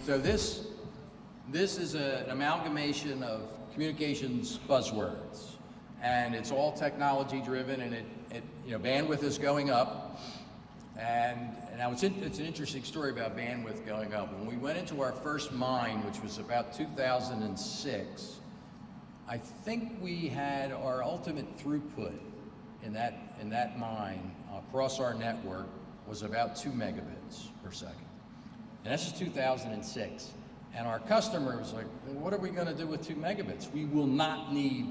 So this is an amalgamation of communications buzzwords, and it's all technology driven, and bandwidth is going up. And now it's an interesting story about bandwidth going up. When we went into our first mine, which was about 2006, I think we had our ultimate throughput in that mine across our network was about 2 megabits per second. And this is 2006. And our customer was like, well, what are we going to do with 2 megabits? We will not need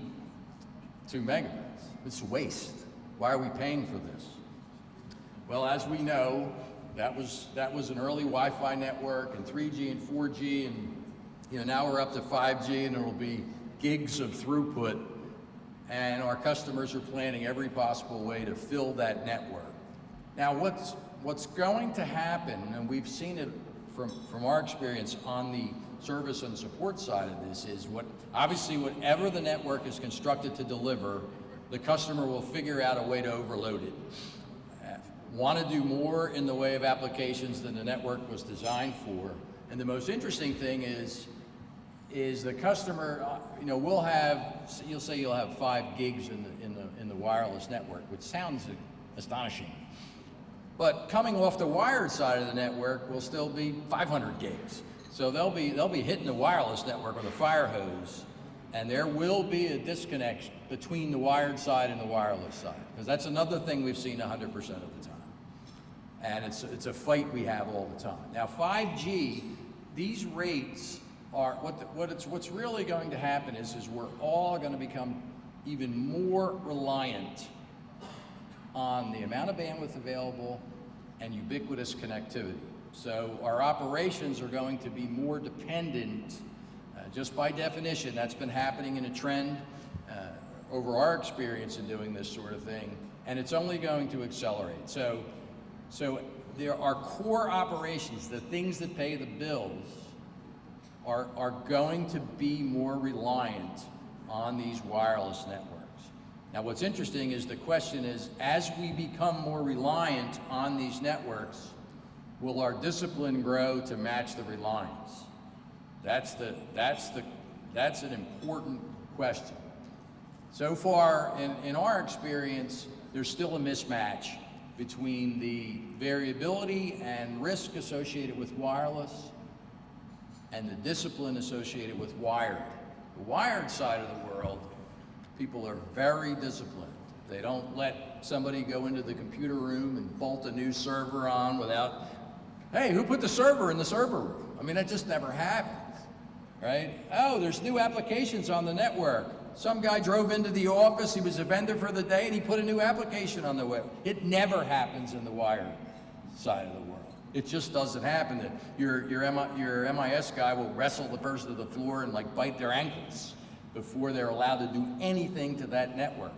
2 megabits. It's waste. Why are we paying for this? Well, as we know, that was an early Wi-Fi network and 3G and 4G, and now we're up to 5G, and there will be gigs of throughput, and our customers are planning every possible way to fill that network. Now, what's going to happen, and we've seen it from our experience on the service and support side of this, is obviously whatever the network is constructed to deliver, the customer will figure out a way to overload it. Want to do more in the way of applications than the network was designed for. And the most interesting thing is the customer, you'll say you'll have 5 gigs in the wireless network, which sounds astonishing. But coming off the wired side of the network will still be 500 gigs. So they'll be hitting the wireless network with a fire hose, and there will be a disconnection between the wired side and the wireless side, because that's another thing we've seen 100% of the time. And it's a fight we have all the time. Now 5G, these rates are, what's really going to happen is we're all going to become even more reliant on the amount of bandwidth available and ubiquitous connectivity. So our operations are going to be more dependent, just by definition. That's been happening in a trend over our experience in doing this sort of thing, and it's only going to accelerate. So there are core operations, the things that pay the bills, are going to be more reliant on these wireless networks. Now what's interesting is the question is, as we become more reliant on these networks, will our discipline grow to match the reliance? That's an important question. So far, in our experience, there's still a mismatch between the variability and risk associated with wireless and the discipline associated with wired. The wired side of the world, people are very disciplined. They don't let somebody go into the computer room and bolt a new server on without, hey, who put the server in the server room? I mean, that just never happens, right? Oh, there's new applications on the network. Some guy drove into the office, he was a vendor for the day, and he put a new application on the web. It never happens in the wired side of the world. It just doesn't happen. That your MIS guy will wrestle the person to the floor and like bite their ankles before they're allowed to do anything to that network.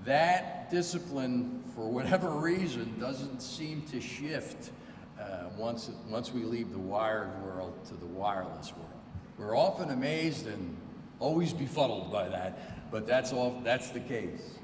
That discipline, for whatever reason, doesn't seem to shift once we leave the wired world to the wireless world. We're often amazed and always befuddled by that, but that's the case.